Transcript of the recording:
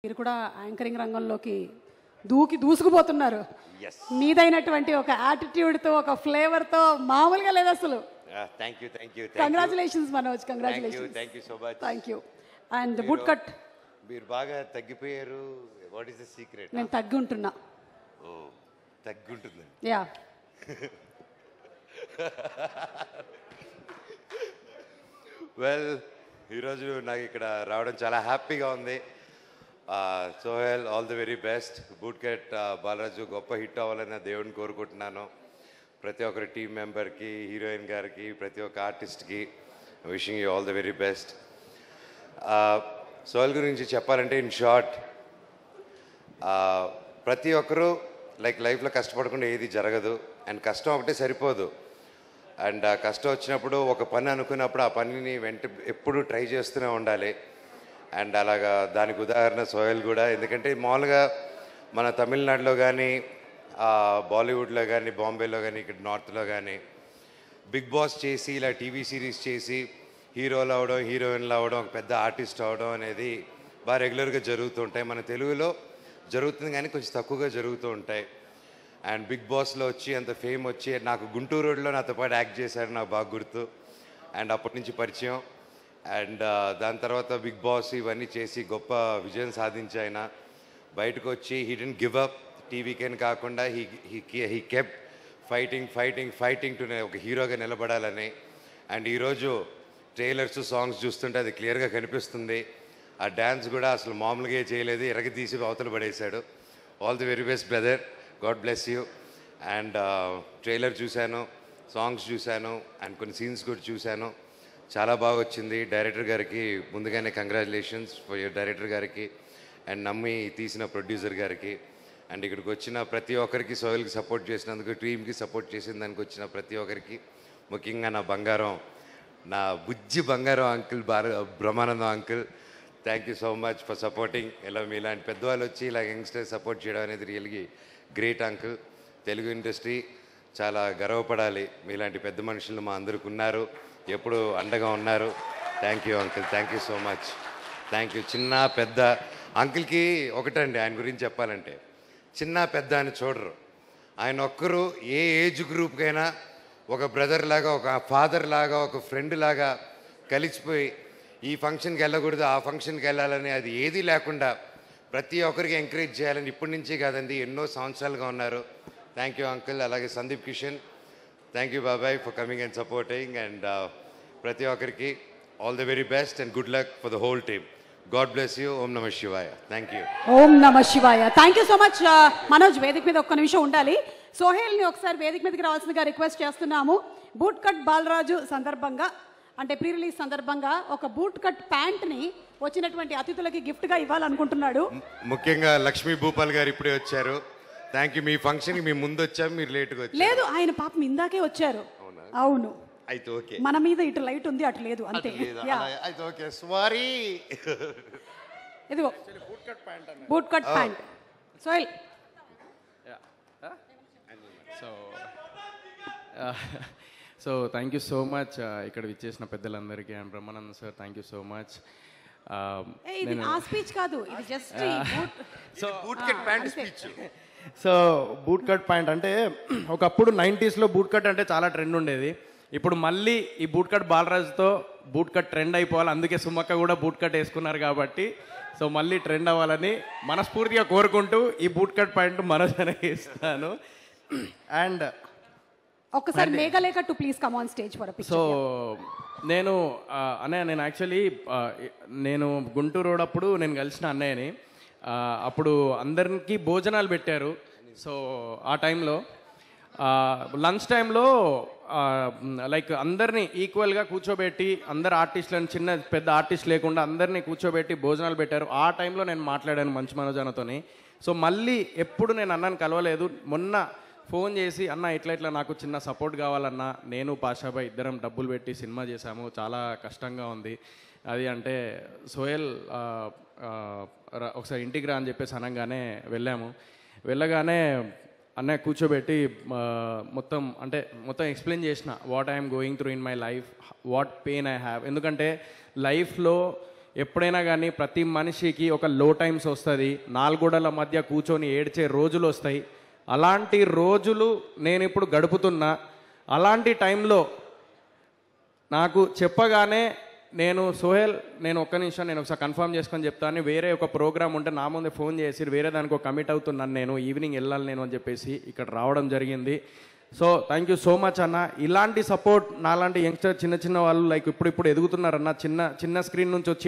మీరు కూడా యాంకరింగ్ రంగంలోకి దూసుకుపోతున్నారు. మీదైనటువంటి ఒక యాటిట్యూడ్తో ఒక ఫ్లేవర్తో మామూలుగా లేదు అసలు. Thank you congratulations Manoj, congratulations. Thank you so much. Thank you. And boot cut మీరు బాగా తగ్గిపోయారు. What is the secret? నేను తగ్గి ఉంటున్నా. ఓ తగ్గి ఉంటుంది. యా వెల్, ఈరోజు నాకు ఇక్కడ రావడం చాలా హ్యాపీగా ఉంది. Sohel, all the very best. Boot cut Balaraju గొప్ప హిట్ అవ్వాలని నా దేవుడిని కోరుకుంటున్నాను. ప్రతి ఒక్కరి టీం మెంబర్కి, హీరోయిన్ గారికి, ప్రతి ఒక్క ఆర్టిస్ట్కి wishing you all the very best. Sohel గురించి చెప్పాలంటే ఇన్ షార్ట్, ప్రతి ఒక్కరూ లైఫ్లో కష్టపడకుండా ఏది జరగదు. అండ్ కష్టం ఒకటే సరిపోదు. అండ్ ఆ కష్టం వచ్చినప్పుడు ఒక పని అనుకున్నప్పుడు ఆ పనిని ఎప్పుడు ట్రై చేస్తూనే ఉండాలి. అండ్ అలాగా దానికి ఉదాహరణ సోహెల్ కూడా. ఎందుకంటే మామూలుగా మన తమిళనాడులో కానీ, బాలీవుడ్లో కానీ, బాంబేలో కానీ, ఇక్కడ నార్త్లో కానీ బిగ్ బాస్ చేసి ఇలా టీవీ సిరీస్ చేసి హీరోలు అవ్వడం, హీరోయిన్లు అవ్వడం, ఒక పెద్ద ఆర్టిస్ట్ అవ్వడం అనేది బాగా రెగ్యులర్గా జరుగుతుంటాయి. మన తెలుగులో జరుగుతుంది కానీ కొంచెం తక్కువగా జరుగుతూ ఉంటాయి. అండ్ బిగ్ బాస్లో వచ్చి అంత ఫేమ్ వచ్చి, నాకు గుంటూరు రోడ్లో నాతో పాటు యాక్ట్ చేశారు, నాకు బాగా గుర్తు. అండ్ అప్పటి నుంచి పరిచయం. అండ్ దాని తర్వాత బిగ్ బాస్ ఇవన్నీ చేసి గొప్ప విజయం సాధించి ఆయన బయటకు వచ్చి హీ డెంట్ గివ్ అప్. టీవీకేని కాకుండా హీ కెప్ట్ ఫైటింగ్ టు ఒక హీరోగా నిలబడాలని. అండ్ ఈరోజు ట్రైలర్స్, సాంగ్స్ చూస్తుంటే అది క్లియర్గా కనిపిస్తుంది. ఆ డ్యాన్స్ కూడా అసలు మామూలుగా చేయలేదు, ఎరగతీసి అవతల పడేశాడు. All the very best brother, God bless you. And trailer చూశాను, సాంగ్స్ చూశాను, అండ్ కొన్ని సీన్స్ కూడా చూశాను. చాలా బాగా వచ్చింది. డైరెక్టర్ గారికి ముందుగానే కంగ్రాచులేషన్స్ ఫర్ యూర్ డైరెక్టర్ గారికి, అండ్ నమ్మి తీసిన ప్రొడ్యూసర్ గారికి, అండ్ ఇక్కడికి వచ్చిన ప్రతి ఒక్కరికి, సోహెల్కి సపోర్ట్ చేసినందుకు, టీమ్కి సపోర్ట్ చేసిన దానికి వచ్చిన ప్రతి ఒక్కరికి, ముఖ్యంగా నా బంగారం, నా బుజ్జి బంగారం uncle Brahmanandam uncle, thank you so much for supporting. ఇలా మీలాంటి పెద్దవాళ్ళు వచ్చి ఇలా యంగ్స్టర్స్ సపోర్ట్ చేయడం అనేది రియల్గా గ్రేట్ అంకుల్. తెలుగు ఇండస్ట్రీ చాలా గర్వపడాలి. మీలాంటి పెద్ద మనుషులు మా అందరికి ఉన్నారు, ఎప్పుడు అండగా ఉన్నారు. Thank you uncle, thank you so much. Thank you. చిన్న పెద్ద అంకుల్కి ఒకటండి, ఆయన గురించి చెప్పాలంటే చిన్న పెద్ద అని చూడరు. ఆయన ఒక్కరు ఏ ఏజ్ గ్రూప్కైనా ఒక బ్రదర్ లాగా, ఒక ఫాదర్ లాగా, ఒక ఫ్రెండ్ లాగా కలిసిపోయి ఈ ఫంక్షన్కి వెళ్ళకూడదు, ఆ ఫంక్షన్కి వెళ్ళాలని అది ఏదీ లేకుండా ప్రతి ఒక్కరికి ఎంకరేజ్ చేయాలని ఇప్పటి నుంచి కాదండి, ఎన్నో సంవత్సరాలుగా ఉన్నారు. Thank you uncle. అలాగే సందీప్ కిషన్, థ్యాంక్ యూ బాబాయ్ for coming and supporting. And ప్రతి ఒక్కరికి all the very best and good luck for the whole team. God bless you. ఓం నమ శివాయ. Thank you. ఓం నమ శివాయ. Thank you so much. Manoj, వేదిక మీద ఒక్క నిమిషం ఉండాలి. సోహెల్ని ఒకసారి వేదిక మీదకి రావాల్సిందిగా రిక్వెస్ట్ చేస్తున్నాము. బూట్ కట్ బాలరాజు సందర్భంగా, అంటే ప్రీ రిలీజ్ సందర్భంగా ఒక బూట్ కట్ ప్యాంట్ని వచ్చినటువంటి అతిథులకి గిఫ్ట్గా ఇవ్వాలనుకుంటున్నాడు. ముఖ్యంగా లక్ష్మీ భూపాల్ గారు ఇప్పుడే వచ్చారు. Thank you. మీ ఫంక్షన్కి మేము ముందు వచ్చాము, మీరు లేట్గా వచ్చారు. లేదు, ఆయన పాపం ఇందాకే వచ్చారు. అవును, అయితే ఓకే. మన మీద ఇటు లైట్ ఉంది, అటు లేదు, అంతే. అయితే ఓకే, సారీ. ఇదిగో boot cut pant. Sohel. So thank you so much ఇక్కడ విచ్చేసిన పెద్దలందరికీ. And Brahmanandam sir, thank you so much. ఇది ఆ స్పీచ్ కాదు, ఇది just boot cut pant speech. So boot cut pant అంటే ఒకప్పుడు 90s బూట్ కట్ అంటే చాలా ట్రెండ్ ఉండేది. ఇప్పుడు మళ్ళీ ఈ బూట్ కట్ బాలరాజుతో బూట్ కట్ ట్రెండ్ అయిపోవాలి. అందుకే సుమక్క కూడా బూట్ కట్ వేసుకున్నారు కాబట్టి, సో మళ్ళీ ట్రెండ్ అవ్వాలని మనస్ఫూర్తిగా కోరుకుంటూ ఈ బూట్ కట్ ప్యాంట్ మనోజనే ఇస్తాను. అండ్ ఒక్కసారి Meghalekha to please come on stage for a picture. So నేను యాక్చువల్లీ నేను గుంటూరు రోడ్ అప్పుడు నేను కలిసిన అన్నయ్యని. అప్పుడు అందరికి భోజనాలు పెట్టారు. సో ఆ టైంలో లంచ్ టైంలో లైక్ అందరినీ ఈక్వల్గా కూర్చోబెట్టి, అందరు ఆర్టిస్టులను, చిన్న పెద్ద ఆర్టిస్ట్ లేకుండా అందరినీ కూర్చోబెట్టి భోజనాలు పెట్టారు. ఆ టైంలో నేను మాట్లాడాను మంచి మనోజనతోని. సో మళ్ళీ ఎప్పుడు నేను అన్నని కలవలేదు. మొన్న ఫోన్ చేసి, అన్న ఇట్లా నాకు చిన్న సపోర్ట్ కావాలన్నా, నేను పాషాబాయ్ ఇద్దరం డబ్బులు పెట్టి సినిమా చేశాము, చాలా కష్టంగా ఉంది అది అంటే, సోహెల్ ఒకసారి ఇంటికి రా అని చెప్పేసి అనగానే వెళ్ళగానే అన్నయ్య కూర్చోబెట్టి మొత్తం ఎక్స్ప్లెయిన్ చేసిన what I'm going through in my life, what pain I have. ఎందుకంటే లైఫ్లో ఎప్పుడైనా కానీ ప్రతి మనిషికి ఒక లో టైమ్స్ వస్తుంది, నాలుగోడల మధ్య కూర్చొని ఏడ్చే రోజులు వస్తాయి. అలాంటి రోజులు నేను ఇప్పుడు గడుపుతున్నా. అలాంటి టైంలో నాకు చెప్పగానే నేను సోహెల్, నేను ఒక్క నిమిషం నేను ఒకసారి కన్ఫర్మ్ చేసుకొని చెప్తాను, వేరే ఒక ప్రోగ్రామ్ ఉంటే నా ముందే ఫోన్ చేసి వేరే దానికి ఒక కమిట్ అవుతున్నాను, నేను ఈవినింగ్ వెళ్ళాలి నేను అని చెప్పేసి ఇక్కడ రావడం జరిగింది. So thank you so much అన్న. ఇలాంటి సపోర్ట్ నాలాంటి యంగ్స్టర్ చిన్న చిన్న వాళ్ళు లైక్ ఇప్పుడు ఎదుగుతున్నారన్న, చిన్న స్క్రీన్ నుంచి వచ్చి